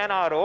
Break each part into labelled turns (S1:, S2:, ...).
S1: NRO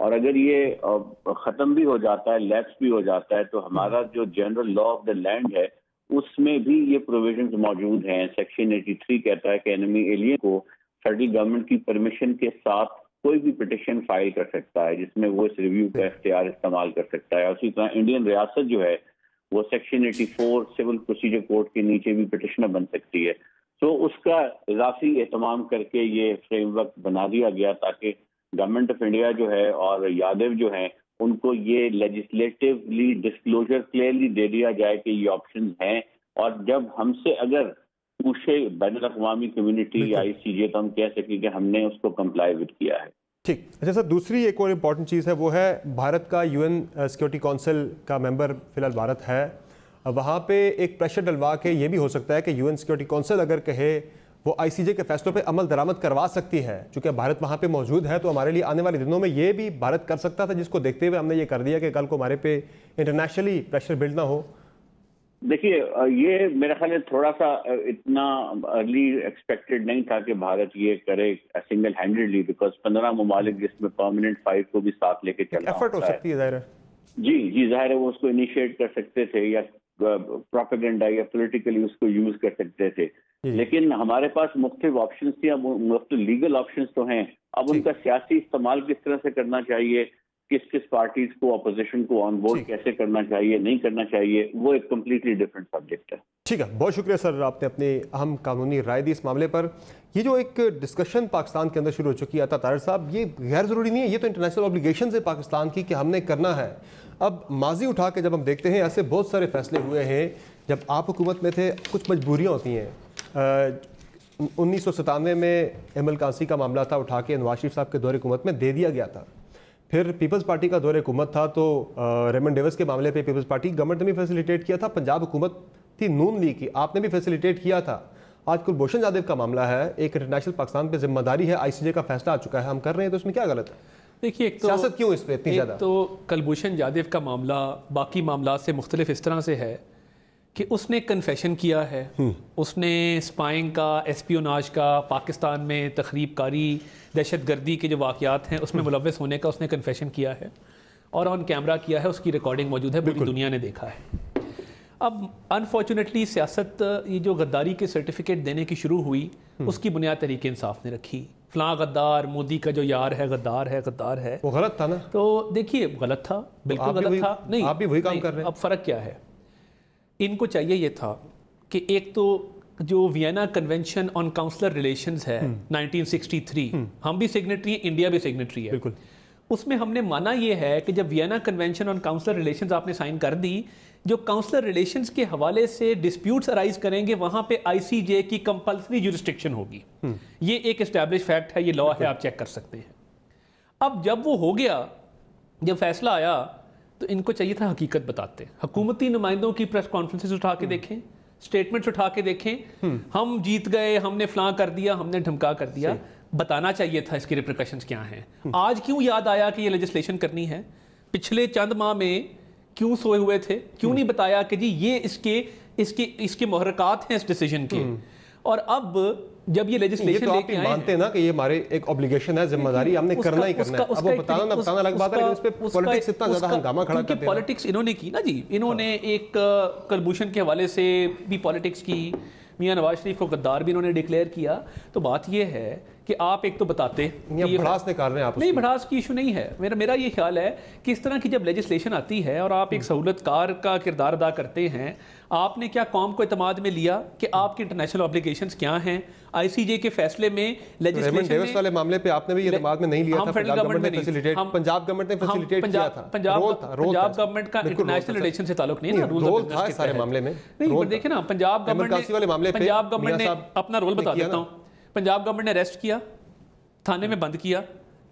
S2: اور اگر یہ ختم بھی ہو جاتا ہے، لیپس بھی ہو جاتا ہے، تو ہمارا جو general law of the land ہے اس میں بھی یہ پروویژنز موجود ہیں. سیکشن 83 کہتا ہے کہ انیمی ایلین کو فیڈرل گورنمنٹ کی پرمیشن کے ساتھ کوئی بھی پٹیشن فائل کر سکتا ہے جس میں وہ اس ریویو کا اختیار استعمال کر سکتا ہے. اسی طرح انڈین ریاست جو ہے وہ سیکشن 84 سول پروسیجر کوڈ کے نیچے بھی پٹیشنر بن سکتی ہے. تو اس کا اضافی اہتمام کر کے یہ فریم ورک بنا دیا گیا تاکہ گورنمنٹ آف انڈیا جو ہے اور یادو جو ہیں ان کو یہ لیجسلیٹولی ڈسکلوجر کلیئرلی دے دیا جائے کہ یہ آپشنز ہیں، اور جب ہم سے اگر پوچھے بین الاقوامی کمیونٹی یا ICJ تو ہم کہہ سکیں کہ ہم نے اس کو کمپلائی وتھ کیا ہے.
S3: ٹھیک. اچھا سر، دوسری ایک اور امپورٹنٹ چیز ہے وہ ہے بھارت کا UN سیکورٹی کونسل کا ممبر فی الحال بھارت ہے. وہاں پہ ایک پریشر ڈلوا کے یہ بھی ہو سکتا ہے کہ UN سیکورٹی کونسل اگر کہے وہ ICJ کے فیصلوں پہ عمل درآمد کروا سکتی ہے. چونکہ بھارت وہاں پہ موجود ہے تو ہمارے لیے آنے والے دنوں میں یہ بھی بھارت کر سکتا تھا، جس کو دیکھتے ہوئے ہم نے یہ کر دیا کہ کل کو ہمارے پہ انٹرنیشنلی پریشر بلڈ نہ ہو.
S2: دیکھیے یہ میرا خیال ہے تھوڑا سا اتنا ارلی ایکسپیکٹڈ نہیں تھا کہ بھارت یہ کرے سنگل ہینڈیڈلی، بیکاز 15 ممالک جس میں پرماننٹ 5 کو بھی ساتھ لے کے چلنا
S3: ایفرٹ ہو سکتی ہے ظاہر ہے.
S2: جی ظاہر ہے وہ اس کو انیشیٹ کر سکتے تھے یا پروپیگنڈا یا پولیٹیکلی اس کو یوز کر سکتے تھے، لیکن ہمارے پاس مختلف آپشنز تھے. اب مختلف لیگل آپشنز تو ہیں، اب ان کا سیاسی استعمال کس طرح سے کرنا چاہیے، کس پارٹیز کو اپوزیشن کو آن بورڈ کیسے کرنا چاہیے نہیں کرنا چاہیے، وہ ایک کمپلیٹلی ڈفرینٹ سبجیکٹ ہے.
S3: ٹھیک ہے، بہت شکریہ سر، آپ نے اپنی اہم قانونی رائے دی اس معاملے پر. یہ جو ایک ڈسکشن پاکستان کے اندر شروع ہو چکی ہے طاہر صاحب، یہ غیر ضروری نہیں ہے، یہ تو انٹرنیشنل اوبلیگیشنز ہے پاکستان کی کہ ہم نے کرنا ہے. اب ماضی اٹھا کے جب ہم دیکھتے ہیں ایسے بہت سارے فیصلے ہوئے ہیں جب آپ حکومت میں تھے، کچھ مجبوریاں ہوتی ہیں. 1997 میں ایمل کانسی کا معاملہ تھا، اٹھا کے نواز شریف صاحب کے دور حکومت میں دے دیا گیا تھا. پھر پیپلز پارٹی کا دور حکومت تھا تو ریمنڈ ڈیوس کے معاملے پہ پیپلز پارٹی گورنمنٹ نے بھی فیسیلیٹیٹ کیا تھا. پنجاب حکومت تھی نون لیگ کی، آپ نے بھی فیسیلیٹیٹ کیا تھا. آج کلبھوشن جادو کا معاملہ ہے، ایک انٹرنیشنل پاکستان پہ ذمہ داری ہے، ICJ کا فیصلہ آ چکا ہے، ہم کر رہے ہیں، تو اس میں کیا غلط ہے؟
S4: دیکھیے ایک تو
S3: سیاست کیوں اس پہ اتنی زیادہ؟
S4: تو کلبھوشن جادو کا معاملہ باقی معاملات سے مختلف اس طرح سے ہے کہ اس نے کنفیشن کیا ہے، اس نے اسپائنگ کا، ایسپیوناج کا، پاکستان میں تخریب کاری، دہشت گردی کے جو واقعات ہیں اس میں ملوث ہونے کا اس نے کنفیشن کیا ہے اور آن کیمرہ کیا ہے، اس کی ریکارڈنگ موجود ہے، پوری دنیا نے دیکھا ہے. اب انفارچونیٹلی سیاست یہ جو غداری کے سرٹیفکیٹ دینے کی شروع ہوئی اس کی بنیاد تحریک انصاف نے رکھی. فلاں غدار، مودی کا جو یار ہے غدار ہے. وہ
S3: غلط تھا نا؟
S4: تو دیکھیے غلط تھا، بالکل غلط تھا. نہیں
S3: آپ بھی وہی کام کر رہے ہیں.
S4: اب فرق کیا ہے؟ ان کو چاہیے یہ تھا کہ ایک تو جو وینا کنونشن آن کاؤنسلر ریلیشنز ہے 1963، ہم بھی سگنیٹری ہیں، انڈیا بھی سگنیٹری ہے.
S3: بالکل.
S4: اس میں ہم نے مانا یہ ہے کہ جب وینا کنونشن آن کاؤنسلر ریلیشنز آپ نے سائن کر دی، جو کاؤنسلر ریلیشنز کے حوالے سے ڈسپیوٹس ارائز کریں گے وہاں پہ ICJ کی کمپلسری جورسڈکشن ہوگی. یہ ایک اسٹیبلش فیکٹ ہے، یہ لا ہے، آپ چیک کر سکتے ہیں. اب جب وہ ہو گیا، جب فیصلہ آیا تو ان کو چاہیے تھا حقیقت بتاتے. حکومتی نمائندوں کی پریس کانفرنسز اٹھا کے دیکھیں، سٹیٹمنٹس اٹھا کے دیکھیں، ہم جیت گئے، ہم نے فلاں کر دیا، ہم نے ڈھمکا کر دیا. بتانا چاہیے تھا اس کی ریپریکشنز کیا ہیں. آج کیوں یاد آیا کہ یہ لیجسلیشن کرنی ہے؟ پچھلے چند ماہ میں کیوں سوئے ہوئے تھے؟ کیوں نہیں بتایا کہ جی یہ اس کے محرکات ہیں اس ڈیسیجن کے؟ اور اب جب یہ لیجسلیشن لے کے آئے ہیں،
S3: مانتے ہیں نا کہ یہ ہمارے ایک اوبلیگیشن ہے، ذمہ داری ہم نے کرنا ہی کرنا ہے. اب وہ بتانا نہ بتانا الگ بات ہے، لیکن اس پہ پولیٹکس اتنا زیادہ ہنگامہ کھڑا کرتے ہیں.
S4: پولیٹکس انہوں نے کی نا جی، انہوں نے ایک کلبھوشن کے حوالے سے بھی پولیٹکس کی، میاں نواز شریف کو غدار بھی انہوں نے ڈکلیئر کیا. تو بات یہ ہے کہ آپ ایک تو بتاتے
S3: بھڑاس نکال رہے ہیں آپ.
S4: نہیں، بھڑاس کی ایشو نہیں ہے. میرا یہ خیال ہے کہ اس طرح کی جب لیجسلیشن آتی ہے اور آپ ایک سہولت کار کا کردار ادا کرتے ہیں، آپ نے کیا قوم کو اعتماد میں لیا کہ آپ کی انٹرنیشنل اوبلیگیشنز کیا ہیں؟ ICJ کے فیصلے میں
S3: ریمنڈ ڈیوس والے معاملے پہ آپ نے بھی اعتماد میں نہیں لیا تھا. پنجاب گورنمنٹ نے فیسیلیٹیٹ کیا تھا.
S4: پنجاب گورنمنٹ کا انٹرنیشنل ریلیشن سے تعلق نہیں ہے نا،
S3: رول تھا اس سارے معاملے میں.
S4: نہیں دیکھیں نا، پنجاب گورنمنٹ نے اپنا رول بتا دیتا ہوں. پنجاب گورنمنٹ نے اریسٹ کیا، تھانے میں بند کیا،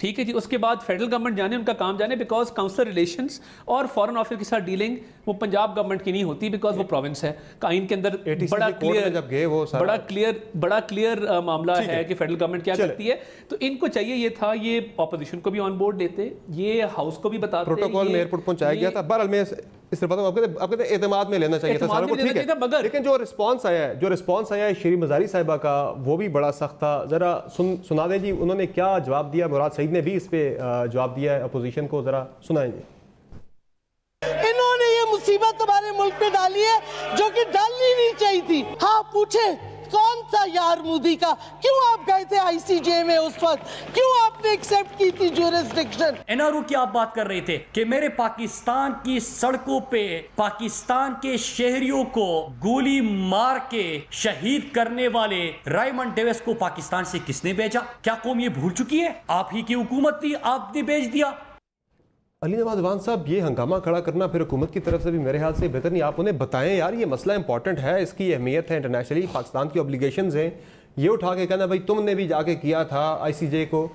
S4: ٹھیک ہے جی. اس کے بعد فیڈرل گورنمنٹ جانے، ان کا کام جانے، بیکاز کاؤنسلر ریلیشنز اور فارن افیئر کے ساتھ ڈیلنگ وہ پنجاب گورنمنٹ کی نہیں ہوتی، بیکاز وہ پروونس ہے. آئین کے اندر بڑا کلیئر معاملہ ہے کہ فیڈرل گورنمنٹ کیا کرتی ہے. تو ان کو چاہیے یہ تھا، یہ اپوزیشن کو بھی آن بورڈ لیتے، یہ ہاؤس کو بھی بتاتے.
S3: پروٹوکول میں ایئرپورٹ پہنچایا گیا تھا. بہرحال میں اس طرف آپ کہتے ہیں اعتماد میں لینا چاہیے تھا ساروں کو، ٹھیک ہے، لیکن جو رسپانس آیا ہے شیریں مزاری صاحبہ کا وہ بھی بڑا سخت تھا. ذرا سنا دیں جی انہوں نے کیا جواب دیا. مراد سعید نے بھی اس پہ جواب دیا ہے اپوزیشن کو، ذرا سنائیں جی.
S5: انہوں نے یہ مصیبت ہمارے ملک میں ڈالی ہے جو کہ ڈالنی نہیں چاہیے تھی. ہاں پوچھیں کون تھا یار مودی کا؟ کیوں آپ گئے تھے آئی سی جے میں اس وقت؟ کیوں آپ نے ایکسیپٹ کی تھی جورسڈکشن؟
S6: این آر او کی آپ بات کر رہے تھے کہ میرے پاکستان کی سڑکوں پہ پاکستان کے شہریوں کو گولی مار کے شہید کرنے والے رائمنڈ ڈیوس کو پاکستان سے کس نے بھیجا؟ کیا قوم یہ بھول چکی ہے؟ آپ ہی کی حکومت تھی، آپ نے بھیج دیا.
S3: علی نواز وان صاحب یہ ہنگامہ کھڑا کرنا پھر حکومت کی طرف سے بھی میرے خیال سے بہتر نہیں. آپ انہیں بتائیں یار یہ مسئلہ امپورٹنٹ ہے، اس کی اہمیت ہے، انٹرنیشنلی پاکستان کی اوبلیگیشنز ہیں. یہ اٹھا کے کہنا بھائی تم نے بھی جا کے کیا تھا آئی سی جے کو.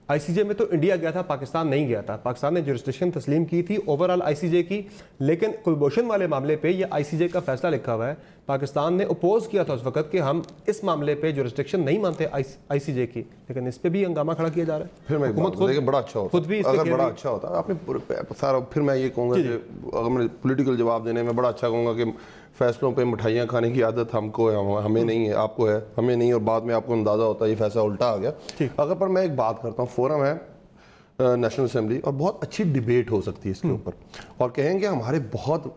S3: آئی سی جے میں تو انڈیا گیا تھا، پاکستان نہیں گیا تھا. پاکستان نے جورسڈکشن تسلیم کی تھی اوورال آئی سی جے کی، لیکن کلبھوشن والے معاملے پہ یہ آئی سی جے کا فیصلہ لکھا ہوا ہے. پاکستان نے اپوز کیا تھا اس وقت کہ ہم اس معاملے پہ جورسڈکشن نہیں مانتے آئی سی جے کی، لیکن اس پہ بھی ہنگامہ کھڑا کیا جا رہا ہے.
S7: پھر میں لیکن بڑا اچھا ہوتا
S3: خود بھی
S7: اگر بڑا اچھا ہوتا آپ نے سارا. پھر میں یہ کہوں گا کہ اگر میں پولیٹیکل جواب دینے میں بڑا اچھا کہوں گا کہ فیصلوں پہ مٹھائیاں کھانے کی عادت ہم کو ہے، ہمیں نہیں ہے، آپ کو ہے، ہمیں نہیں، اور بعد میں آپ کو اندازہ ہوتا ہے یہ فیصلہ الٹا آ گیا. اگر پر میں ایک بات کرتا ہوں، فورم ہے نیشنل اسمبلی اور بہت اچھی ڈیبیٹ ہو سکتی ہے اس کے اوپر، اور کہیں گے ہمارے بہت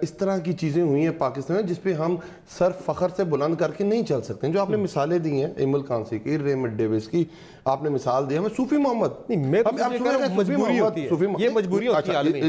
S7: اس طرح کی چیزیں ہوئی ہیں پاکستان میں جس پہ ہم سر فخر سے بلند کر کے نہیں چل سکتے. جو آپ نے مثالیں دی ہیں ایمل کانسی کی، ریمنڈ ڈیوس کی آپ نے مثال دی، ہمیں صوفی محمد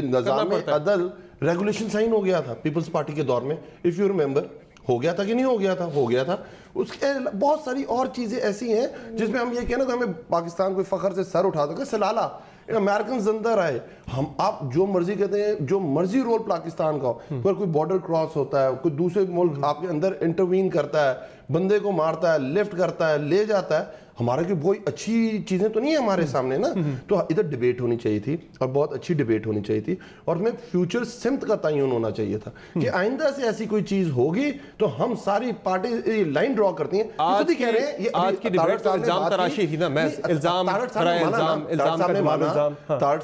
S7: نظام عدل ریگولیشن سائن ہو گیا تھا پیپلز پارٹی کے دور میں، اف یو ریمبر. ہو گیا تھا کہ نہیں ہو گیا تھا؟ ہو گیا تھا. اس کے بہت ساری اور چیزیں ایسی ہیں جس میں ہم یہ کہنا کہ ہمیں پاکستان کو فخر سے سر اٹھا سکے. سلالہ امریکنز اندر آئے، ہم آپ جو مرضی کہتے ہیں، جو مرضی رول پاکستان کا ہو، پر کوئی بارڈر کراس ہوتا ہے، کوئی دوسرے ملک آپ کے اندر انٹروین کرتا ہے، بندے کو مارتا ہے، لفٹ کرتا ہے، لے جاتا ہے، ہمارے کی کوئی اچھی چیزیں تو نہیں ہیں ہمارے سامنے نا. تو ادھر ڈیبیٹ ہونی چاہیے تھی اور بہت اچھی ڈیبیٹ ہونی چاہیے تھی، اور میں فیوچر سمت کا تعین ہونا چاہیے تھا کہ آئندہ سے ایسی کوئی چیز ہوگی تو ہم ساری پارٹی لائن ڈرا کرتی ہیں.
S3: آج کی ڈیبیٹ کا الزام تراشی تھی نا، میں الزام
S7: طارق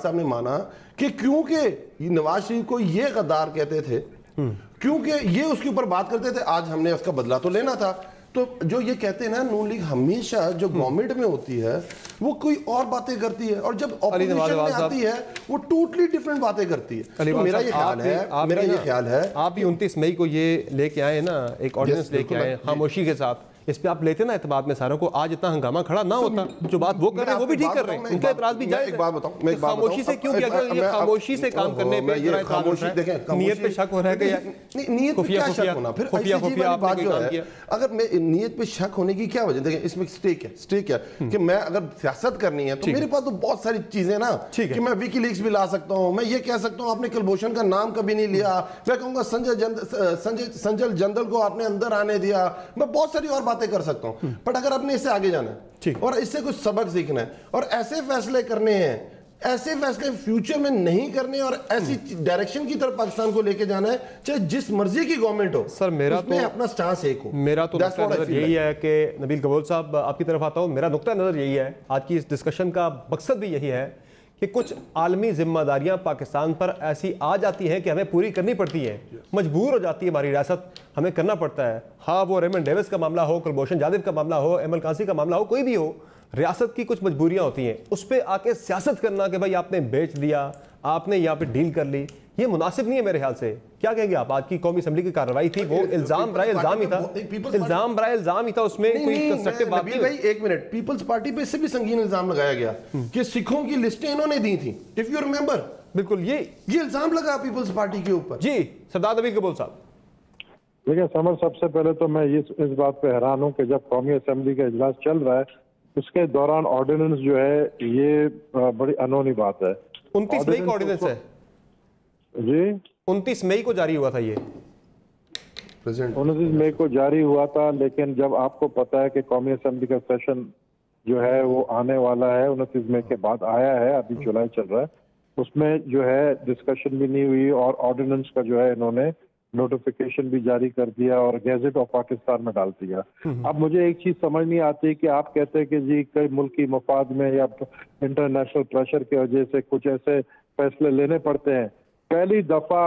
S7: صاحب نے مانا کہ کیونکہ نواز شریف کو یہ غدار کہتے تھے، کیونکہ یہ اس کے اوپر بات کرتے تھے، آج ہم نے اس کا بدلہ تو لینا تھا. تو جو یہ کہتے ہیں نا نون لیگ ہمیشہ جو گورنمنٹ میں ہوتی ہے وہ کوئی اور باتیں کرتی ہے، اور جب اپوزیشن میں آتی ہے وہ ٹوٹلی ڈیفرنٹ باتیں کرتی ہے. میرا یہ خیال ہے
S3: آپ بھی 29 مئی کو یہ لے کے آئے نا، ایک آرڈیننس لے کے آئے خاموشی کے ساتھ. اس پہ آپ لیتے نا اعتماد میں ساروں کو، آج اتنا ہنگامہ کھڑا نہ ہوتا. جو بات وہ کر رہے ہیں وہ بھی ٹھیک کر رہے ہیں، ان کا اعتراض بھی جائز ہے. خاموشی سے کیوں کیا گیا؟ یہ خاموشی سے کام کرنے پہ نیت پہ شک ہو رہا ہے کہ
S7: نیت پہ کیا شک ہونا؟ پھر خفیہ بات جو ہے، اگر میں نیت پہ شک ہونے کی کیا وجہ؟ دیکھیں اس میں سٹیک ہے کہ میں اگر سیاست کرنی ہے تو میرے پاس تو بہت ساری چیزیں نا کہ میں ویکی لیکس بھی لا سکتا ہوں. میں یہ کہہ سکتا ہوں آپ نے کلبھوشن کا نام کبھی نہیں لیا، میں کہوں گا سنجل جندل کو آپ نے اندر آنے دیا، میں بہت ساری اور باتیں کر سکتا ہوں. بٹ اگر آپ نے اس سے آگے جانا ہے اور اس سے کچھ سبق سیکھنا ہے اور ایسے فیصلے کرنے ہیں، ایسے فیصلے فیوچر میں نہیں کرنے، اور ایسی ڈائریکشن کی طرف پاکستان کو لے کے جانا ہے چاہے جس مرضی کی گورنمنٹ ہو.
S3: سر میرا
S7: تو اپنا سٹانس ایک ہو.
S3: میرا تو نقطہ نظر یہی ہے کہ نبیل قبول صاحب آپ کی طرف آتا ہوں. میرا نقطہ نظر یہی ہے، آج کی اس ڈسکشن کا مقصد بھی یہی ہے کہ کچھ عالمی ذمہ داریاں پاکستان پر ایسی آ جاتی ہیں کہ ہمیں پوری کرنی پڑتی ہے، مجبور ہو جاتی ہے ہماری ریاست، ہمیں کرنا پڑتا ہے. ہاں وہ ریمنڈ ڈیوس کا معاملہ ہو، کلبھوشن جادو کا معاملہ ہو، ایمل کانسی کا معاملہ ہو، کوئی بھی ہو، ریاست کی کچھ مجبوریاں ہوتی ہیں. اس پہ آ کے سیاست کرنا کہ بھائی آپ نے بیچ دیا، آپ نے یہاں پہ ڈیل کر لی، یہ مناسب نہیں ہے میرے خیال سے. کیا کہیں گے آپ؟ آج کی قومی اسمبلی کی کارروائی تھی، وہ الزام برائے الزام ہی تھا، الزام برائے الزام ہی تھا، اس میں کوئی کنسٹرکٹیو بات نہیں.
S7: بھائی ایک منٹ، پیپلز پارٹی پہ اس سے بھی سنگین الزام لگایا گیا کہ سکھوں کی لسٹیں انہوں نے دی تھیں، اف یو ریمبر.
S3: بالکل یہ
S7: الزام لگا پیپلز پارٹی کے اوپر.
S3: جی سردار نبیل قبول صاحب.
S8: دیکھیں سمر، سب سے پہلے تو میں اس بات پہ حیران ہوں کہ جب قومی اسمبلی کا اجلاس چل رہا ہے اس کے دوران آرڈیننس جو ہے یہ بڑی انہونی بات ہے.
S3: 29 مئی کو آرڈیننس ہے
S8: جی،
S3: 29 مئی کو جاری ہوا تھا، یہ
S8: 29 مئی کو جاری ہوا تھا. لیکن جب آپ کو پتا ہے کہ قومی اسمبلی کا سیشن جو ہے وہ آنے والا ہے 29 مئی کے بعد آیا ہے، ابھی جولائی چل رہا ہے، اس میں جو ہے ڈسکشن بھی نہیں ہوئی اور آرڈیننس کا جو ہے انہوں نے نوٹیفیکیشن بھی جاری کر دیا اور گیزٹ آف پاکستان میں ڈال دیا. اب مجھے ایک چیز سمجھ نہیں آتی کہ آپ کہتے ہیں کہ جی کئی ملکی مفاد میں یا انٹرنیشنل پریشر کی وجہ سے کچھ ایسے فیصلے لینے پڑتے ہیں. پہلی دفعہ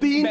S7: 3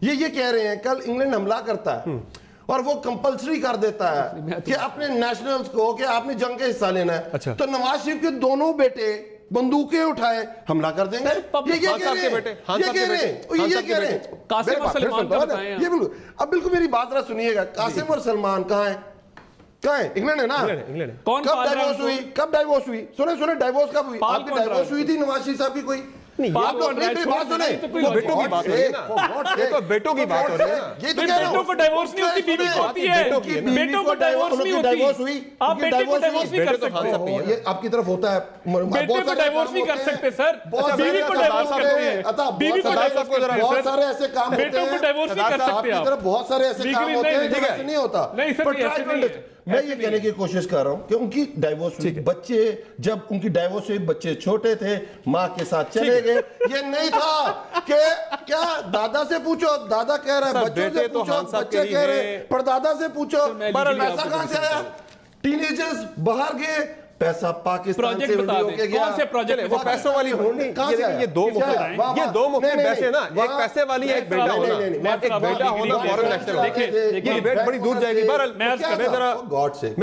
S7: یہ کہہ رہے ہیں کل انگلینڈ حملہ کرتا ہے اور وہ کمپلسری کر دیتا ہے کہ اپنے نیشنلز کو کہ آپ نے جنگ کا حصہ لینا ہے، تو نواز شریف کے دونوں بیٹے بندوقیں اٹھائے حملہ کر دیں گے. یہ کہہ رہے ہیں
S4: قاسم اور سلمان کا بتائیں.
S7: یہ بالکل. اب بالکل میری بات ذرا سنیے گا. قاسم اور سلمان کہاں ہیں؟ کہاں ہیں؟ انگلینڈ ہے نا. کب ڈائیورس ہوئی؟ کب ڈائیورس ہوئی؟ سنیں ڈائیورس کب ہوئی؟ آپ کی ڈائیورس ہوئی تھی نواز شریف صاحب کی کوئی؟
S3: بیٹوں کی بات ہو رہی ہے نا، بیٹوں کی بات ہو رہی ہے.
S4: بیٹوں کو ڈائیورس نہیں ہوتی، بیوی کو ہوتی ہے. بیٹوں کو ڈائیورس نہیں ہوتی. آپ بیٹے کو ڈائیورس نہیں کر سکتے.
S7: یہ آپ کی طرف ہوتا ہے.
S4: بیٹے کو ڈائیورس نہیں کر سکتے سر، بیوی کو ڈائیورس کرتے ہیں. بیوی کو ڈائیورس کرتے ہیں.
S7: بہت سارے ایسے کام ہوتے ہیں.
S4: بیٹوں کو ڈائیورس نہیں کر سکتے آپ.
S7: بہت سارے ایسے کام ہوتے ہیں جیسے نہیں ہوتا.
S4: نہیں سر، ایسے نہیں ہے.
S7: میں یہ کہنے کی کوشش کر رہا ہوں کہ ان کی ڈائیورس ہوئی، بچے جب ان کی ڈائیورس ہوئی بچے چھوٹے تھے، ماں کے ساتھ چلے گئے. یہ نہیں تھا کہ کیا دادا سے پوچھو، دادا کہہ رہا ہے، بچوں سے پوچھو، بچے کہہ رہے ہیں، پر دادا سے پوچھو. پیسہ کہاں سے آیا؟ ٹین ایجرز باہر گئے، پیسہ پاکستان سے
S4: بتا
S7: ہو کے گیا.
S4: کون سے پروجیکٹ؟
S3: وہ پیسوں والی یہ دو مختلف پیسے نا، ایک پیسے والی ہے، ایک بیٹا ہونا. ایک بیٹا ہونا فورن نیشنل. یہ ڈیبیٹ بڑی دور جائے گی. بہرحال میں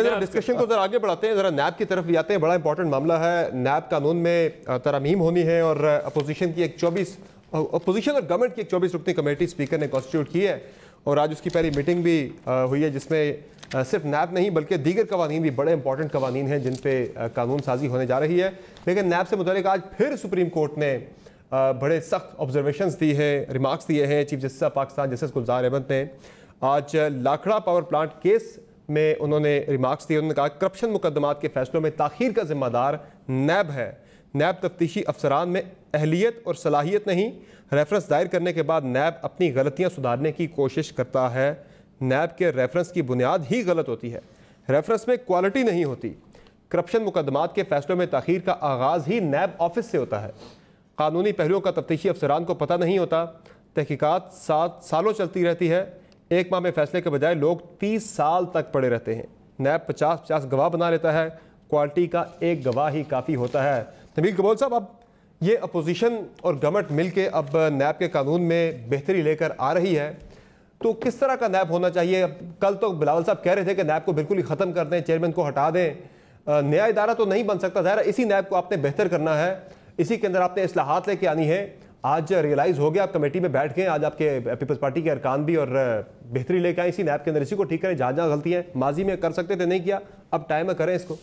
S3: ذرا ڈسکشن کو ذرا آگے بڑھاتے ہیں، ذرا نیب کی طرف بھی آتے ہیں. بڑا امپورٹنٹ معاملہ ہے. نیب قانون میں ترامیم ہونی ہے اور اپوزیشن کی ایک 24 اپوزیشن اور گورنمنٹ کی ایک 24 رکنی کمیٹی اسپیکر نے کانسٹیٹیوٹ کی ہے اور آج اس کی پہلی میٹنگ بھی ہوئی ہے، جس میں صرف نیب نہیں بلکہ دیگر قوانین بھی بڑے امپورٹنٹ قوانین ہیں جن پہ قانون سازی ہونے جا رہی ہے. لیکن نیب سے متعلق آج پھر سپریم کورٹ نے بڑے سخت آبزرویشنز دی ہیں، ریمارکس دیے ہیں. Chief justice of Pakistan justice Gulzar Ahmed نے آج لاکھڑا پاور پلانٹ کیس میں انہوں نے ریمارکس دیے. انہوں نے کہا کرپشن مقدمات کے فیصلوں میں تاخیر کا ذمہ دار نیب ہے. نیب تفتیشی افسران میں اہلیت اور صلاحیت نہیں. ریفرنس دائر کرنے کے بعد نیب اپنی غلطیاں سدھارنے کی کوشش کرتا ہے. نیب کے ریفرنس کی بنیاد ہی غلط ہوتی ہے. ریفرنس میں کوالٹی نہیں ہوتی. کرپشن مقدمات کے فیصلوں میں تاخیر کا آغاز ہی نیب آفس سے ہوتا ہے. قانونی پہلوؤں کا تفتیشی افسران کو پتہ نہیں ہوتا. تحقیقات 7 سالوں چلتی رہتی ہے. 1 ماہ میں فیصلے کے بجائے لوگ 30 سال تک پڑے رہتے ہیں. نیب 50 گواہ بنا لیتا ہے. کوالٹی کا ایک گواہ ہی کافی ہوتا ہے. نبیل کمول صاحب، اب یہ اپوزیشن اور گورنمنٹ مل کے اب نیب کے قانون میں بہتری لے کر آ رہی ہے، تو کس طرح کا نیب ہونا چاہیے؟ کل تو بلاول صاحب کہہ رہے تھے کہ نیب کو بالکل ہی ختم کر دیں، چیئرمین کو ہٹا دیں. نیا ادارہ تو نہیں بن سکتا. ظاہر ہے اسی نیب کو آپ نے بہتر کرنا ہے، اسی کے اندر آپ نے اصلاحات لے کے آنی ہے. آج ریئلائز ہو گیا، آپ کمیٹی میں بیٹھ گئے، آج آپ کے پیپلز پارٹی کے ارکان بھی اور بہتری لے کے آئیں اسی نیب کے اندر. اسی کو ٹھیک کریں. جہاں جہاں غلطی ہیں ماضی میں کر سکتے تھے نہیں کیا، اب ٹائم ہے کریں اس کو.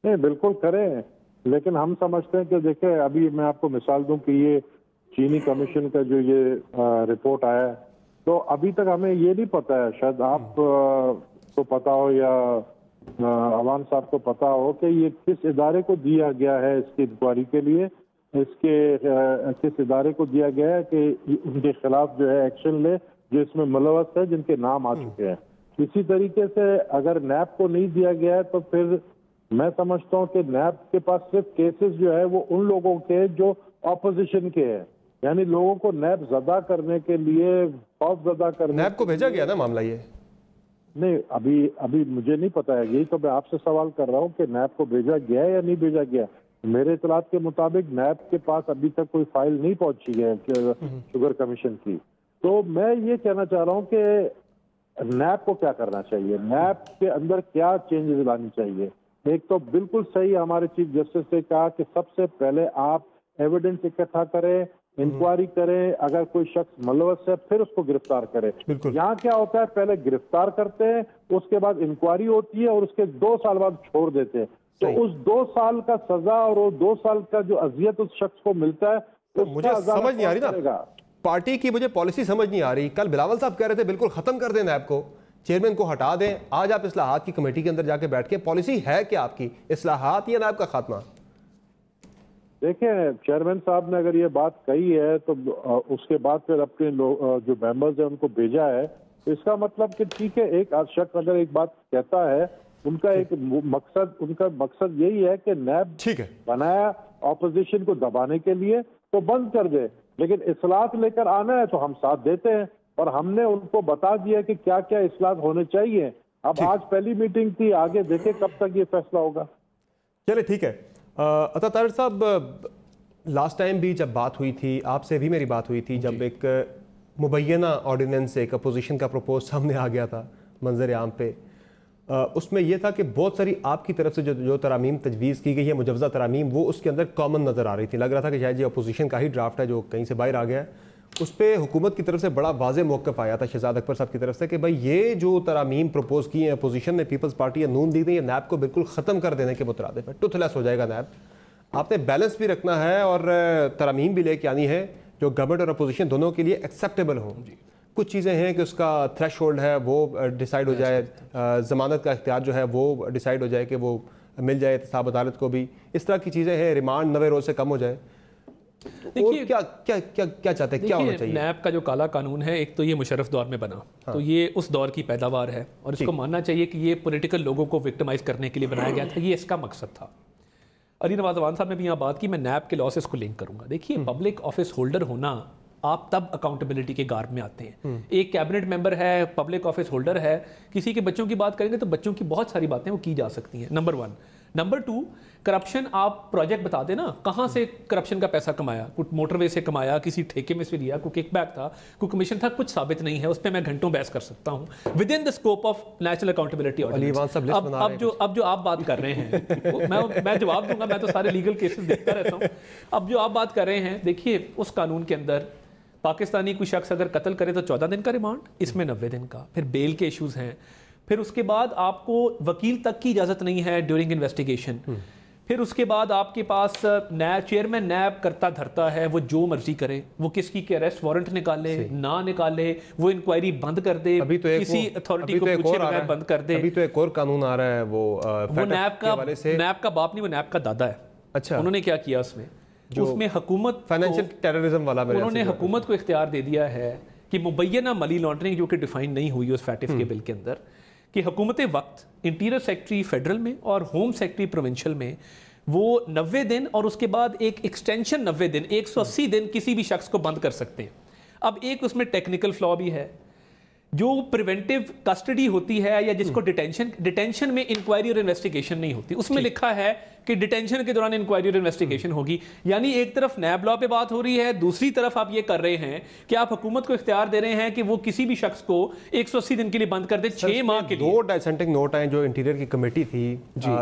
S8: نہیں بالکل کریں، لیکن ہم سمجھتے ہیں کہ دیکھیں ابھی میں آپ کو مثال دوں کہ یہ چینی کمیشن کا جو یہ رپورٹ آیا ہے تو ابھی تک ہمیں یہ نہیں پتا ہے، شاید آپ کو پتا ہو یا عوام صاحب کو پتا ہو کہ یہ کس ادارے کو دیا گیا ہے اس کی انکوائری کے لیے، اس کے کس ادارے کو دیا گیا ہے کہ ان کے خلاف جو ہے ایکشن لے جو اس میں ملوث ہے، جن کے نام آ چکے ہیں. اسی طریقے سے اگر نیب کو نہیں دیا گیا ہے تو پھر میں سمجھتا ہوں کہ نیب کے پاس صرف کیسز جو ہے وہ ان لوگوں کے جو اپوزیشن کے ہیں، یعنی لوگوں کو نیب زدہ کرنے کے لیے، خوف زدہ کرنے.
S3: نیب کو بھیجا گیا نا معاملہ یہ؟
S8: نہیں ابھی مجھے نہیں پتا ہے، یہی تو میں آپ سے سوال کر رہا ہوں کہ نیب کو بھیجا گیا ہے یا نہیں بھیجا گیا. میرے اطلاعات کے مطابق نیب کے پاس ابھی تک کوئی فائل نہیں پہنچی ہے شوگر کمیشن کی. تو میں یہ کہنا چاہ رہا ہوں کہ نیب کو کیا کرنا چاہیے، نیب کے اندر کیا چینجز لانی چاہیے. ایک تو بالکل صحیح ہمارے چیف جسٹس نے کہا کہ سب سے پہلے آپ ایویڈنس اکٹھا کریں، انکوائری کریں، اگر کوئی شخص ملوث ہے پھر اس کو گرفتار کرے. یہاں کیا ہوتا ہے، پہلے گرفتار کرتے ہیں، اس کے بعد انکوائری ہوتی ہے اور اس کے 2 سال بعد چھوڑ دیتے ہیں. تو اس 2 سال کا سزا اور وہ 2 سال کا جو اذیت اس شخص کو ملتا ہے،
S3: مجھے سمجھ نہیں آ رہی نا پارٹی کی، مجھے پالیسی سمجھ نہیں آ رہی. کل بلاول صاحب کہہ رہے تھے بالکل ختم کر دیں نیب کو، چیئرمین کو ہٹا دیں. آج آپ اصلاحات کی کمیٹی کے اندر جا کے بیٹھ کے پالیسی ہے کیا آپ کی، اصلاحات یا نیب کا خاتمہ؟
S8: دیکھیں چیئرمین صاحب نے اگر یہ بات کہی ہے تو اس کے بعد پھر اپنے جو ممبرز ہیں ان کو بھیجا ہے. اس کا مطلب کہ ٹھیک ہے، ایک شخص اگر ایک بات کہتا ہے، ان کا مقصد یہی ہے کہ نیب بنایا اپوزیشن کو دبانے کے لیے تو بند کر دے، لیکن اصلاحات لے کر آنا ہے تو ہم ساتھ دیتے ہیں اور ہم نے ان کو بتا دیا کہ کیا کیا اصلاحات ہونے چاہیے. اب آج پہلی میٹنگ تھی، آگے دیکھیں کب تک یہ فیصلہ ہوگا.
S3: چلے ٹھیک ہے. عطا طاہر صاحب، لاسٹ ٹائم بھی جب بات ہوئی تھی آپ سے بھی میری بات ہوئی تھی، جب ایک مبینہ آرڈیننس ایک اپوزیشن کا پروپوز سامنے آ گیا تھا منظر عام پہ، اس میں یہ تھا کہ بہت ساری آپ کی طرف سے جو ترامیم تجویز کی گئی ہے، مجوزہ ترامیم، وہ اس کے اندر کامن نظر آ رہی تھی. لگ رہا تھا کہ شاید یہ اپوزیشن کا ہی ڈرافٹ ہے جو کہیں سے باہر آ گیا ہے. اس پہ حکومت کی طرف سے بڑا واضح موقف آیا تھا شہزاد اکبر صاحب کی طرف سے کہ بھائی یہ جو ترامیم پروپوز کی ہیں اپوزیشن نے، پیپلز پارٹی یا نون لیگ نے، یہ نیب کو بالکل ختم کر دینے کے مترادف ہے. ٹوتھ لیس ہو جائے گا نیب. آپ نے بیلنس بھی رکھنا ہے اور ترامیم بھی لے کے آنی ہے جو گورنمنٹ اور اپوزیشن دونوں کے لیے ایکسیپٹیبل ہوں. کچھ چیزیں ہیں کہ اس کا تھریش ہولڈ ہے وہ ڈیسائیڈ ہو جائے، ضمانت کا اختیار جو ہے وہ ڈیسائیڈ ہو جائے کہ وہ مل جائے احتساب عدالت کو بھی. اس طرح کی چیزیں ہیں، ریمانڈ 90 روز سے کم ہو جائے.
S4: دیکھیے
S3: کیا چاہتے ہیں، کیا ہونا چاہیے؟
S4: نیب کا جو کالا قانون ہے، ایک تو یہ مشرف دور میں بنا، تو یہ اس دور کی پیداوار ہے اور اس کو ماننا چاہیے کہ یہ پولیٹیکل لوگوں کو وکٹمائز کرنے کے لیے بنایا گیا تھا. یہ اس کا مقصد تھا. علی نواز عوان صاحب نے بھی یہاں بات کی، میں نیب کے لا سے اس کو لنک کروں گا. دیکھیے پبلک آفس ہولڈر ہونا، آپ تب اکاؤنٹیبلٹی کے گارب میں آتے ہیں. ایک کیبنٹ ممبر ہے، پبلک آفس ہولڈر ہے، کسی کے بچوں کی بات کریں گے تو بچوں کی بہت ساری باتیں وہ کی جا سکتی ہیں. نمبر 1. نمبر 2, کرپشن آپ پروجیکٹ بتا دیں نا، کہاں سے کرپشن کا پیسہ کمایا. کچھ موٹر وے سے کمایا، کسی ٹھیکے میں سے لیا، کوئی کک بیک تھا، کوئی کمیشن تھا، کچھ ثابت نہیں ہے. اس پہ میں گھنٹوں بحث کر سکتا ہوں with in the scope of national accountability. اب جو آپ بات کر رہے ہیں میں جواب دوں گا، میں تو سارے لیگل کیسز دیکھتا رہتا ہوں. اب جو آپ بات کر رہے ہیں، دیکھیے اس قانون کے اندر پاکستانی کوئی شخص اگر قتل کرے تو 14 دن کا ریمانڈ، اس میں 90 دن کا. پھر بیل کے ایشوز ہیں. پھر اس کے بعد آپ کو وکیل تک کی اجازت نہیں ہے ڈیورنگ انویسٹیگیشن. پھر اس کے بعد آپ کے پاس چیئرمین نیب کرتا دھرتا ہے، وہ جو مرضی کرے، وہ کس کی اریسٹ وارنٹ نکالے نہ نکالے، وہ انکوائری بند کر دے، کسی اتھارٹی کو پوچھے بغیر بند کر دے.
S3: ابھی تو ایک اور قانون آ رہا ہے، وہ
S4: نیب کا باپ نہیں، وہ نیب کا دادا ہے. اچھا، انہوں نے کیا کیا اس میں حکومت
S3: فائنینشیل ٹیررزم والا
S4: انہوں نے حکومت کو اختیار دے دیا ہے کہ مبینہ منی لانڈرنگ جو کہ ڈیفائن نہیں ہوئی اس فیٹف کے بل کے اندر، کہ حکومت وقت انٹیریئر سیکٹری فیڈرل میں اور ہوم سیکٹری پروونشل میں وہ 90 دن اور اس کے بعد ایک ایکسٹینشن 90 دن 180 دن کسی بھی شخص کو بند کر سکتے ہیں. اب ایک اس میں ٹیکنیکل فلا بھی ہے. جو پریونٹیو کسٹڈی ہوتی ہے یا جس کو ڈیٹینشن میں انکوائری اور انویسٹیگیشن نہیں ہوتی، اس میں لکھا ہے کہ ڈیٹینشن کے دوران انکوائری اور انویسٹیگیشن ہوگی. یعنی ایک طرف نیب لا پہ بات ہو رہی ہے، دوسری طرف آپ یہ کر رہے ہیں کہ آپ حکومت کو اختیار دے رہے ہیں کہ وہ کسی بھی شخص کو 180 دن کے لیے بند کر دے 6 ماہ کے لیے.
S3: 2 ڈائسنٹنگ نوٹ آئے جو انٹیریئر کی کمیٹی تھی،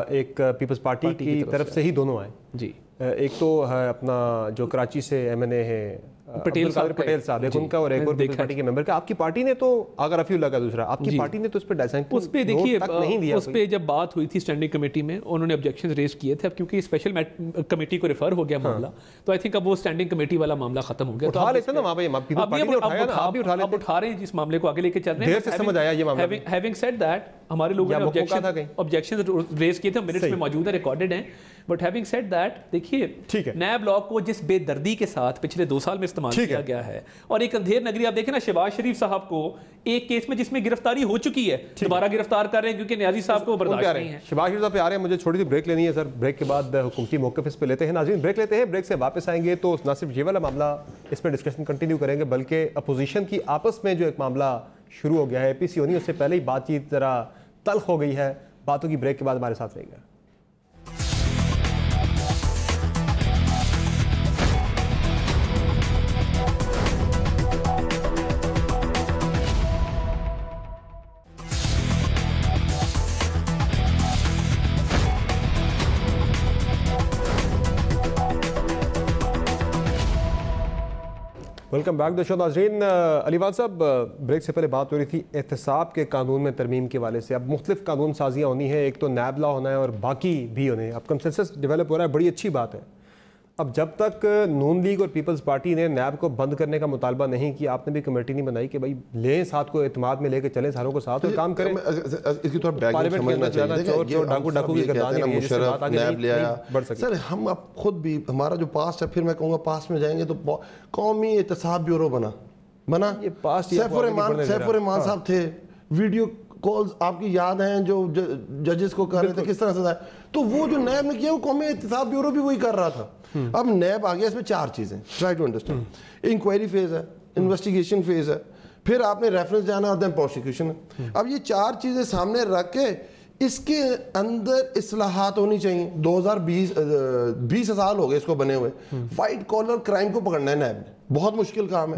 S3: ایک پیپلز پارٹی کی طرف سے ہی دونوں آئے.
S4: جی، ایک
S3: تو ہے اپنا جو کراچی سے ایم این اے ہے پٹیل صاحب، ایک ان کا اور ایک اور پیپلز پارٹی کے ممبر کا. آپ کی پارٹی نے تو آگر رفیع اللہ کا دوسرا، آپ کی پارٹی نے تو اس پہ ڈائسنٹنگ
S4: اس پہ دیکھیے اس پہ جب بات ہوئی تھی اسٹینڈنگ کمیٹی میں، انہوں نے آبجیکشن ریز کیے تھے. اب کیونکہ اسپیشل کمیٹی کو ریفر ہو گیا معاملہ، تو آئی تھنک اب وہ اسٹینڈنگ کمیٹی والا معاملہ ختم ہو گیا.
S3: اٹھا لیتے نا وہاں پہ،
S4: اب اٹھا رہے ہیں جس معاملے کو آگے لے کے چل رہے ہیں.
S3: دیر سے سمجھ آیا یہ معاملہ.
S4: ہیونگ سیڈ دیٹ، ہمارے لوگوں نے آبجیکشن ریز کیے تھے، منٹس میں موجود ہے، ریکارڈڈ ہیں. بٹ ہیونگ سیڈ دیٹ، دیکھیے نیب لا کو جس بے دردی کے ساتھ پچھلے 2 سال میں استعمال کیا گیا ہے، اور ایک اندھیر نگری آپ دیکھیں نا، شہباز شریف صاحب کو ایک کیس میں جس میں گرفتاری ہو چکی ہے دوبارہ گرفتار کر رہے ہیں کیونکہ نیازی صاحب کو برداشت نہیں ہے.
S3: شہباز شریف صاحب پہ آ رہے ہیں، مجھے چھوٹی سی بریک لینی ہے سر. بریک کے بعد حکومتی موقف اس پہ لیتے ہیں. ناظرین بریک لیتے ہیں، بریک سے واپس آئیں گے تو نہ صرف یہ والا معاملہ اس پہ ڈسکشن کنٹینیو کریں گے، بلکہ اپوزیشن کی آپس میں جو ایک معاملہ شروع ہو گیا ہے APC ہونی، اس سے پہلے ہی بات چیت ذرا تلخ ہو گئی ہے. باتوں کی بریک کے بعد ہمارے ساتھ رہے گا. ویلکم بیک دا شو. ناظرین، علی وان صاحب، بریک سے پہلے بات ہو رہی تھی احتساب کے قانون میں ترمیم کے حوالے سے. اب مختلف قانون سازیاں ہونی ہیں، ایک تو نیب لا ہونا ہے اور باقی بھی ہونے ہیں. اب کنسنسس ڈیولپ ہو رہا ہے، بڑی اچھی بات ہے. اب جب تک نون لیگ اور پیپلز پارٹی نے نیب کو بند کرنے کا مطالبہ نہیں کیا، آپ نے بھی کمیٹی نہیں بنائی کہ بھائی لیں ساتھ کو اعتماد میں لے کے چلیں ساروں کو ساتھ اور کام کریں.
S7: اس کی تھوڑا بیک گراؤنڈ سمجھنا چاہیے. مشرف نیب لے آیا. سر ہم اب خود بھی ہمارا جو پاسٹ ہے، پھر میں کہوں گا پاسٹ میں جائیں گے تو قومی احتساب بیورو بنا. یہ پاسٹ سیف الرحمان صاحب تھے، ویڈیو کالز آپ کی یاد ہیں جو ججز کو کر رہے تھے کس طرح سے. تو وہ جو نیب نے کیا وہ قومی احتساب بیورو بھی وہی کر رہا تھا. اب نیب آ گیا، اس میں 4 چیزیں try to understand. Inquiry phase ہے، انویسٹیگیشن فیز ہے، پھر آپ نے ریفرنس جانا اور دین پروسیکیوشن ہے. اب یہ 4 چیزیں سامنے رکھ کے اس کے اندر اصلاحات ہونی چاہیے. 20 سال ہو گئے اس کو بنے ہوئے. وائٹ کالر کرائم کو پکڑنا ہے نیب نے، بہت مشکل کام ہے.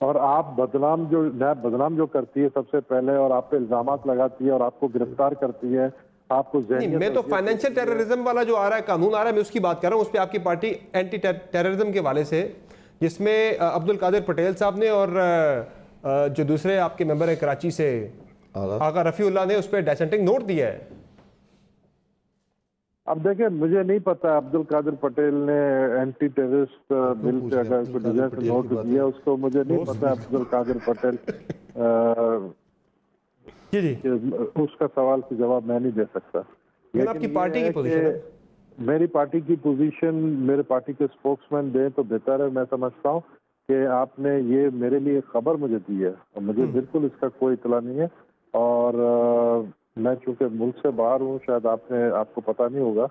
S8: اور آپ نیب بدنام جو کرتی ہے سب سے پہلے، اور آپ پہ الزامات لگاتی ہے اور آپ کو گرفتار کرتی ہے، آپ کو
S3: میں تو فائنینشیل ٹیررزم والا جو آ رہا ہے قانون آ رہا ہے، میں اس کی بات کر رہا ہوں. اس پہ آپ کی پارٹی اینٹی ٹیررزم کے حوالے سے، جس میں عبد القادر پٹیل صاحب نے اور جو دوسرے آپ کے ممبر ہیں کراچی سے آقا رفیع اللہ نے اس پہ ڈیسنٹنگ نوٹ دیا ہے.
S8: اب دیکھیں مجھے نہیں پتا عبد القادر پٹیل نے اینٹی ٹیررسٹ بل پہ اگر نوٹ دیا اس کو، مجھے نہیں پتا عبد القادر پٹیل اس کا سوال کا جواب میں نہیں دے سکتا.
S3: آپ کی پارٹی کی پوزیشن ہے؟
S8: میری پارٹی کی پوزیشن میرے پارٹی کے اسپوکس مین دیں تو بہتر ہے. میں سمجھتا ہوں کہ آپ نے یہ میرے لیے خبر مجھے دی ہے اور مجھے بالکل اس کا کوئی اطلاع نہیں ہے، اور میں چونکہ ملک سے باہر ہوں، شاید آپ کو پتہ نہیں ہوگا،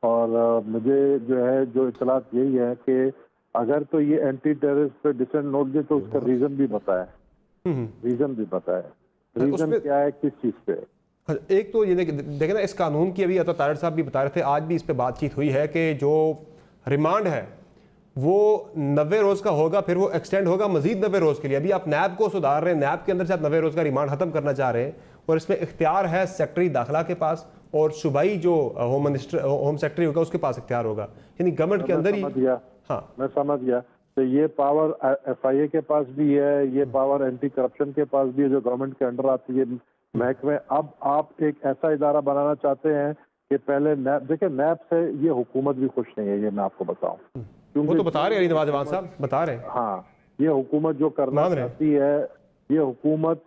S8: اور مجھے جو اطلاعات یہی ہے کہ اگر تو یہ اینٹی ٹیررسٹ پہ ڈسنٹ نوٹ دے تو اس کا ریزن بھی بتایا، ریزن کیا ہے، کس چیز پہ.
S3: ایک تو یہ دیکھیں نا، اس قانون کی ابھی عطا طاہر صاحب بھی بتا رہے تھے، آج بھی اس پہ بات چیت ہوئی ہے کہ جو ریمانڈ ہے وہ 90 روز کا ہوگا، پھر وہ ایکسٹینڈ ہوگا مزید 90 روز کے لیے. ابھی آپ نیب کو سدھار رہے ہیں، نیب کے اندر سے آپ 90 روز کا ریمانڈ ختم کرنا چاہ رہے ہیں، اور اس میں اختیار ہے سیکٹری داخلہ کے پاس، اور صوبائی جو ہوم سیکٹری ہوگا اس کے پاس اختیار ہوگا، یعنی گورنمنٹ کے اندر ہی.
S8: ہاں میں سمجھ گیا. تو یہ پاور ایف آئی اے کے پاس بھی ہے، یہ پاور اینٹی کرپشن کے پاس بھی ہے جو گورنمنٹ کے انڈر آتی ہے محکمے. اب آپ ایک ایسا ادارہ بنانا چاہتے ہیں کہ پہلے نیب، دیکھیں نیب سے یہ حکومت بھی خوش نہیں ہے، یہ میں آپ کو بتاؤں.
S3: وہ تو بتا رہے ہیں علی نواز جوان صاحب بتا رہے ہیں.
S8: ہاں یہ حکومت جو کرنا چاہتی ہے، یہ حکومت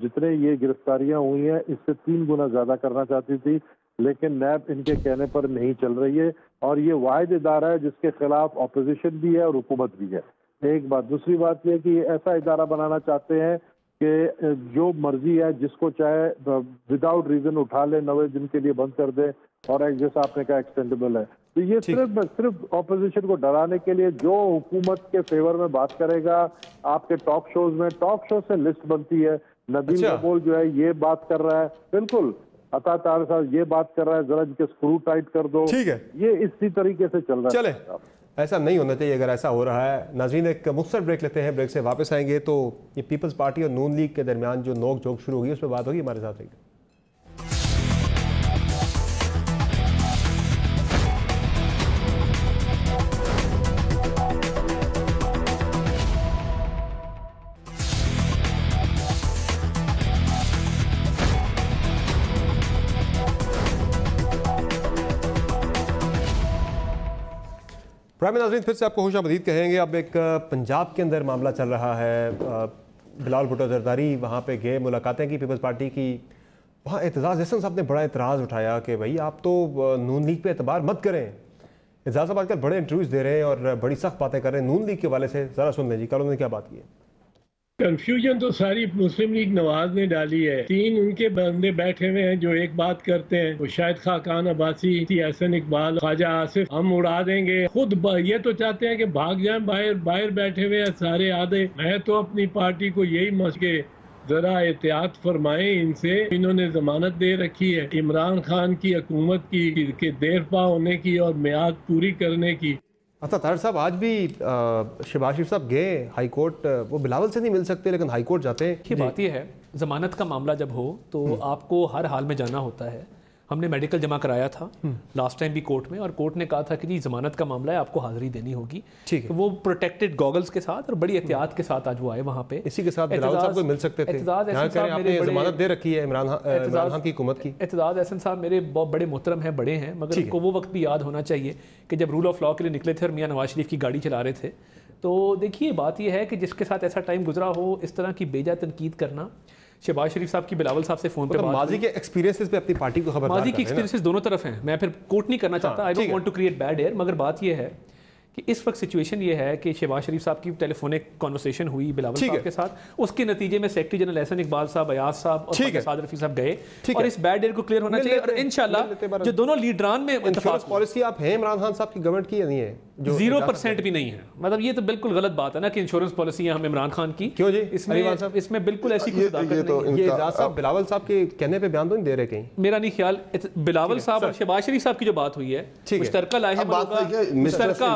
S8: جتنے یہ گرفتاریاں ہوئی ہیں اس سے 3 گنا زیادہ کرنا چاہتی تھی، لیکن نیب ان کے کہنے پر نہیں چل رہی ہے، اور یہ واحد ادارہ ہے جس کے خلاف اپوزیشن بھی ہے اور حکومت بھی ہے. ایک بات. دوسری بات یہ کہ یہ ایسا ادارہ بنانا چاہتے ہیں کہ جو مرضی ہے جس کو چاہے وداؤٹ ریزن اٹھا لے، 90 دن کے لیے بند کر دے، اور جیسا آپ نے کہا ایکسٹینڈیبل ہے. تو یہ صرف اپوزیشن کو ڈرانے کے لیے جو حکومت کے فیور میں بات کرے گا، آپ کے ٹاک شوز میں، ٹاک شو سے لسٹ بنتی ہے، ندیم کپور جو ہے یہ بات کر رہا ہے، بالکل عطا طاہر صاحب یہ بات کر رہا ہے، ذرا ان کے اسکرو ٹائٹ کر دو.
S3: ٹھیک ہے،
S8: یہ اسی طریقے سے چل رہا ہے.
S3: چلے ایسا نہیں ہونا چاہیے اگر ایسا ہو رہا ہے. ناظرین ایک مختصر بریک لیتے ہیں، بریک سے واپس آئیں گے تو یہ پیپلز پارٹی اور نون لیگ کے درمیان جو نوک جھوک شروع ہوگی اس پہ بات ہوگی. ہمارے ساتھ رہیے. پرائم ناظرین پھر سے آپ کو خوش آمدید کہیں گے. اب ایک پنجاب کے اندر معاملہ چل رہا ہے. بلال بھٹو زرداری وہاں پہ گئے، ملاقاتیں کی پیپلز پارٹی کی. وہاں اعتزاز احسن صاحب نے بڑا اعتراض اٹھایا کہ بھائی آپ تو نون لیگ پہ اعتبار مت کریں. اعتزاز صاحب آج کل بڑے انٹرویوز دے رہے ہیں اور بڑی سخت باتیں کر رہے ہیں نون لیگ کے حوالے سے. ذرا سن لیں جی، کل انہوں نے کیا بات کی ہے.
S9: کنفیوژن تو ساری مسلم لیگ نواز نے ڈالی ہے. 3 ان کے بندے بیٹھے ہوئے ہیں جو ایک بات کرتے ہیں، وہ شاہد خاقان عباسی، احسن اقبال، خواجہ آصف. ہم اڑا دیں گے. خود یہ تو چاہتے ہیں کہ بھاگ جائیں، باہر بیٹھے ہوئے ہیں سارے آدھے. میں تو اپنی پارٹی کو یہی مشکل ذرا احتیاط فرمائیں ان سے. انہوں نے ضمانت دے رکھی ہے عمران خان کی حکومت کی کہ دیر پا ہونے کی اور میعاد پوری کرنے کی.
S3: عطا طاہر صاحب آج بھی شہباز شریف صاحب گئے ہائی کورٹ. وہ بلاول سے نہیں مل سکتے لیکن ہائی کورٹ جاتے ہیں.
S4: یہ بات یہ ہے ضمانت کا معاملہ جب ہو تو آپ کو ہر حال میں جانا ہوتا ہے. ہم نے میڈیکل جمع کرایا تھا لاسٹ ٹائم بھی کورٹ میں، اور کورٹ نے کہا تھا کہ جی ضمانت کا معاملہ ہے، آپ کو حاضری دینی ہوگی. تو وہ پروٹیکٹڈ گوگلز کے ساتھ اور بڑی احتیاط کے ساتھ آج وہ آئے وہاں پہ.
S3: اسی کے ساتھ بلاول صاحب کو مل سکتے تھے. آپ نے ضمانت دے رکھی ہے عمران خان کی حکومت کی.
S4: اعتزاز احسن صاحب میرے بہت بڑے محترم ہیں، بڑے ہیں، مگر ان کو وہ وقت بھی یاد ہونا چاہیے کہ جب رول آف لاء کے لیے نکلے تھے اور میاں نواز شریف کی گاڑی چلا رہے تھے. تو دیکھیے بات یہ ہے کہ جس کے ساتھ ایسا ٹائم گزرا ہو، اس طرح کی بیجا تنقید کرنا. شہباز شریف صاحب کی بلاول صاحب سے فون پہ
S3: ماضی کے ایکسپیرینسز پہ اپنی پارٹی کو خبردار.
S4: ماضی کے ایکسپیرینسز دونوں طرف ہیں، میں پھر کوٹ نہیں کرنا چاہتا. I don't want to create bad air. مگر بات یہ ہے کہ اس وقت سچویشن یہ ہے کہ شہباز شریف صاحب کی ٹیلی فونک کانورسیشن ہوئی بلاول صاحب کے ساتھ. اس کے نتیجے میں سیکرٹری جنرل احسن اقبال صاحب، ایاز صاحب اور سعد رفیع صاحب گئے، اور اس بیڈ ایئر کو کلیئر ہونا چاہیے. اور انشاءاللہ جو دونوں لیڈران میں
S3: اتفاق پالیسی آپ ہیں عمران خان صاحب کی گورنمنٹ کی نہیں ہے،
S4: 0% بھی نہیں ہے. مطلب یہ تو بالکل غلط بات ہے نا کہ انشورنس پالیسی ہے ہم عمران خان کی.
S3: کیوں جی؟
S4: اس میں بالکل ایسی کوئی صداقت نہیں ہے.
S3: یہ اعزاز صاحب بلاول صاحب کے کہنے پہ بیان تو نہیں دے رہے کہیں؟
S4: میرا نہیں خیال. بلاول صاحب اور شہباز شریف صاحب کی جو بات ہوئی ہے مشترکہ لائحے مشترکہ